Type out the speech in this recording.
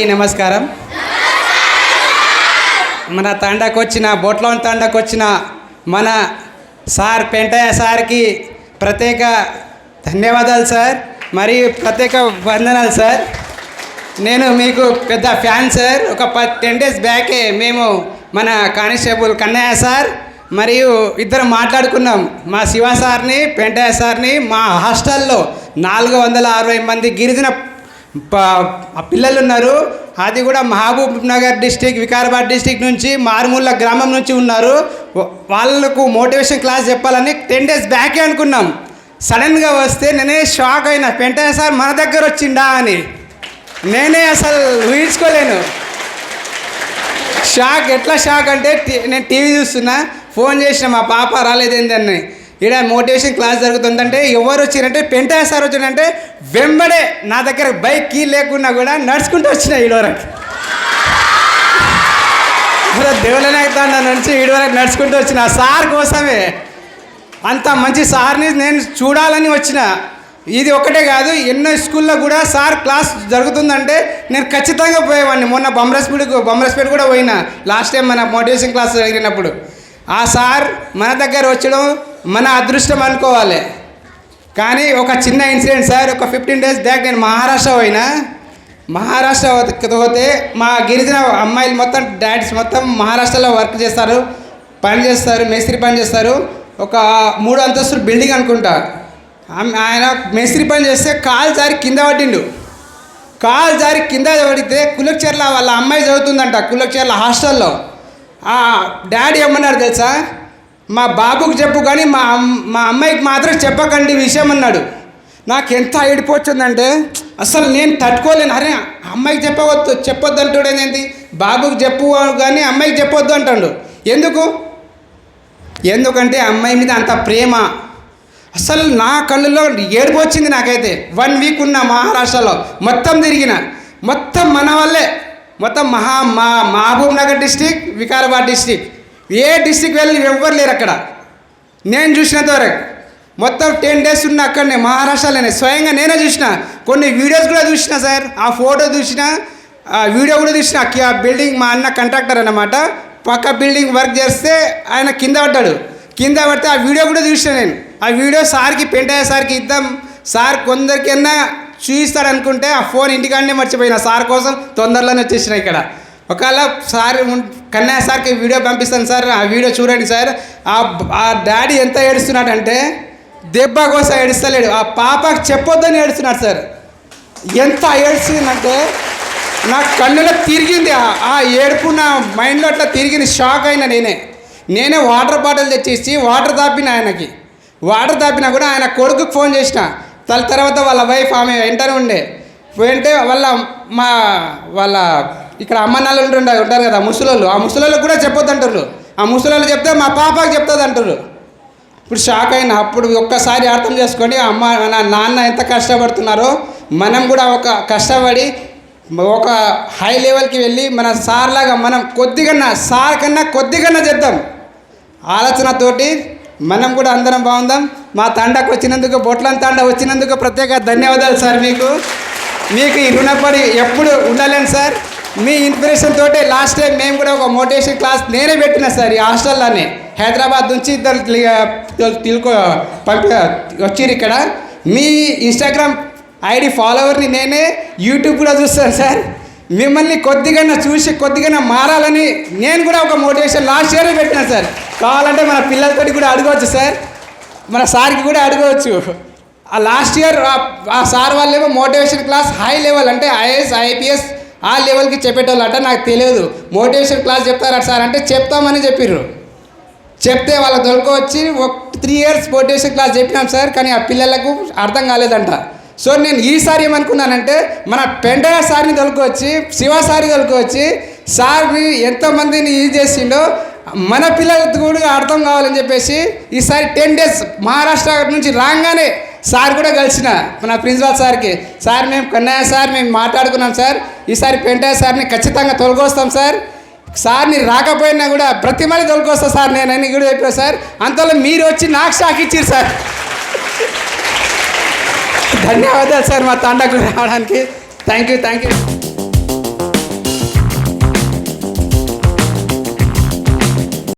అందరికీ నమస్కారం. మన తండకు వచ్చిన బొట్లోని తండకు వచ్చిన మన సార్ పెంటయ్య సార్కి ప్రత్యేక ధన్యవాదాలు సార్, మరియు ప్రత్యేక వందనాలు సార్. నేను మీకు పెద్ద ఫ్యాన్ సార్. ఒక 10 days బ్యాకే మేము మన కానిస్టేబుల్ కన్నయ్య సార్ మరియు ఇద్దరు మాట్లాడుకున్నాం. మా శివ సార్ని, పెంటయ్య సార్ని మా హాస్టల్లో 460 మంది గిరిజన పిల్లలు ఉన్నారు. అది కూడా మహబూబ్ నగర్ డిస్టిక్, వికారాబాద్ డిస్టిక్ నుంచి, మారుమూల గ్రామం నుంచి ఉన్నారు. వాళ్ళకు మోటివేషన్ క్లాస్ చెప్పాలని 10 days బ్యాకే అనుకున్నాం. సడన్గా వస్తే నేనే షాక్ అయినా, పెంటయ్య సార్ మన దగ్గర వచ్చిండా అని. నేనే అసలు ఊహించుకోలేను. షాక్, ఎట్లా షాక్ అంటే నేను టీవీ చూస్తున్నా, ఫోన్ చేసిన మా పాప రాలేదేందని. ఇక్కడ మోటివేషన్ క్లాస్ జరుగుతుందంటే ఎవరు వచ్చిరంటే పెంటయ్య సార్ వచ్చిందంటే వెంబడే నా దగ్గర బైక్ కీ లేకున్నా కూడా నడుచుకుంటూ వచ్చిన ఈడవరకు. దేవులనాయక నుంచి ఈడవరకు నడుచుకుంటూ వచ్చిన సార్ కోసమే. అంత మంచి సార్ని నేను చూడాలని వచ్చిన. ఇది ఒకటే కాదు, ఎన్నో స్కూల్లో కూడా సార్ క్లాస్ జరుగుతుందంటే నేను ఖచ్చితంగా పోయేవాడిని. మొన్న బొమ్మరస్పేట కూడా పోయినా లాస్ట్ టైం మన మోటివేషన్ క్లాస్ జరిగినప్పుడు. ఆ సార్ మన దగ్గర వచ్చడం మన అదృష్టం అనుకోవాలి. కానీ ఒక చిన్న ఇన్సిడెంట్ సార్. ఒక 15 days బ్యాక్ నేను మహారాష్ట్ర పోయినా. మహారాష్ట్ర పోతే మా గిరిజన అమ్మాయిలు మొత్తం, డాడీస్ మొత్తం మహారాష్ట్రలో వర్క్ చేస్తారు, పని చేస్తారు, మేస్త్రి పని చేస్తారు. ఒక 3 అంతస్తుల బిల్డింగ్ అనుకుంటా. ఆయన మేస్త్రి పని చేస్తే కాలు జారి కింద పట్టిండు. కాలు జారి కింద పడితే కులక్చర్ల వాళ్ళ అమ్మాయి చదువుతుందంట, కులక్చర్ల హాస్టల్లో. డాడీ ఏమన్నాడు తెలుసా, మా బాబుకు చెప్పు కానీ మా అమ్మాయికి మాత్రం చెప్పకండి విషయం అన్నాడు. నాకు ఎంత ఏడిపోవచ్చుందంటే అసలు నేను తట్టుకోలేను. అరే అమ్మాయికి చెప్పొద్దు అంటాడేంటి, బాబుకి చెప్పు కానీ అమ్మాయికి చెప్పొద్దు అంటాడు. ఎందుకంటే అమ్మాయి మీద అంత ప్రేమ. అసలు నా కళ్ళల్లో ఏడుపు వచ్చింది నాకైతే. 1 week ఉన్న మహారాష్ట్రలో మొత్తం తిరిగిన. మొత్తం మన వల్లే, మొత్తం మహబూబ్ నగర్ డిస్టిక్, వికారాబాద్ డిస్టిక్, ఏ డిస్టిక్ వెళ్ళి ఎవ్వరు లేరు అక్కడ. నేను చూసినంత వరకు మొత్తం 10 days ఉన్న అక్కడనే మహారాష్ట్రలోనే స్వయంగా నేనే చూసిన. కొన్ని వీడియోస్ కూడా చూసిన సార్. ఆ ఫోటో చూసిన, ఆ వీడియో కూడా చూసిన. ఆ బిల్డింగ్ మా అన్న కాంట్రాక్టర్ అన్నమాట. పక్క బిల్డింగ్ వర్క్ చేస్తే ఆయన కింద పడ్డాడు. కింద పడితే ఆ వీడియో కూడా చూసిన నేను. ఆ వీడియో సార్కి, పెంటయ్య సార్కి ఇద్దాం, సార్ కొందరికైనా చూపిస్తాడు అనుకుంటే ఆ ఫోన్ ఇంటికాడనే మర్చిపోయిన. సార్ కోసం తొందరలోనే వచ్చేసిన ఇక్కడ. ఒకవేళ సార్ కన్నయ్య సార్కి వీడియో పంపిస్తాను సార్, ఆ వీడియో చూడండి సార్. ఆ డాడీ ఎంత ఏడుస్తున్నాడంటే దెబ్బ కోసం ఏడుస్తలేడు, ఆ పాపకి చెప్పొద్దని ఏడుస్తున్నాడు సార్. ఎంత ఏడుస్తుందంటే నా కళ్ళలో తిరిగింది. ఆ ఏడుపు నా మైండ్లో అట్లా తిరిగింది. షాక్ అయినా నేనే వాటర్ బాటిల్ తెచ్చేసి వాటర్ తాపిన ఆయనకి. వాటర్ తాపినా కూడా ఆయన కొడుకుకి ఫోన్ చేసిన. తర్వాత వాళ్ళ వైఫ్ ఆమె వెంటనే ఉండే. వెంటే వాళ్ళ ఇక్కడ అమ్మనాళ్ళు ఉంటారు కదా ముసలోళ్ళు, ఆ ముసలోళ్ళకి కూడా చెప్పొద్దు అంటారు. ఆ ముసలోళ్ళు చెప్తే మా పాపకి చెప్తుంది అంటారు. ఇప్పుడు షాక్ అయినా. అప్పుడు ఒక్కసారి అర్థం చేసుకోండి, నాన్న ఎంత కష్టపడుతున్నారో మనం కూడా ఒక కష్టపడి ఒక హై లెవెల్కి వెళ్ళి మన సార్ లాగా మనం సార్ కన్నా కొద్దిగా చేద్దాం ఆలోచనతోటి. మనం కూడా అందరం బాగుందాం. మా తండకు వచ్చినందుకు, బొట్లని తండ వచ్చినందుకు ప్రత్యేక ధన్యవాదాలు సార్. మీకు ఈ రుణపడి ఎప్పుడు ఉండలేను సార్. మీ ఇన్స్పిరేషన్ తోటే లాస్ట్ టైం మేము కూడా ఒక మోటివేషన్ క్లాస్ నేనే పెట్టిన సార్ ఈ హాస్టల్లోనే. హైదరాబాద్ నుంచి ఇద్దరు వచ్చిర్రు ఇక్కడ. మీ ఇన్స్టాగ్రామ్ ఐడి ఫాలోవర్ని నేనే, యూట్యూబ్ కూడా చూస్తాను సార్. మిమ్మల్ని కొద్దిగా మారాలని నేను కూడా ఒక మోటివేషన్ లాస్ట్ ఇయర్ పెట్టినా సార్. కావాలంటే మన పిల్లలతో కూడా అడగవచ్చు సార్, మన సార్కి కూడా అడగవచ్చు. ఆ లాస్ట్ ఇయర్ ఆ సార్ వాళ్ళేమో మోటివేషన్ క్లాస్ హై లెవెల్ అంటే ఐఏఎస్, ఐపీఎస్ ఆ లెవెల్కి చెప్పేటోళ్ళు అంటే నాకు తెలియదు. మోటివేషన్ క్లాస్ చెప్తారా సార్ అంటే చెప్తామని చెప్పిర్రు. చెప్తే వాళ్ళ తొలుకొచ్చి 3 years మోటివేషన్ క్లాస్ చెప్పినాం సార్. కానీ ఆ పిల్లలకు అర్థం కాలేదంట. సో నేను ఈసారి ఏమనుకున్నానంటే మన పెంటయ్య సార్ని తొలుకొచ్చి, శివ సార్ని తొలుకొచ్చి, సార్ని ఎంతమందిని యూజ్ చేసిండో మన పిల్లలకు కూడా అర్థం కావాలని చెప్పేసి ఈసారి 10 days మహారాష్ట్ర నుంచి రాగానే సార్ కూడా కలిసిన మన ప్రిన్సిపాల్ సార్కి. సార్ మేము కన్నయ్య సార్ మేము మాట్లాడుకున్నాం సార్, ఈసారి పెంటయ్య సార్ని ఖచ్చితంగా తొలగొస్తాం సార్. సార్ని రాకపోయినా కూడా ప్రతిమని తొలగొస్తా సార్ నేనని కూడా చెప్పాను సార్. అంతలో మీరు వచ్చి నాకు షాక్ ఇచ్చారు సార్. ధన్యవాదాలు సార్ మా తండకు రావడానికి. Thank you.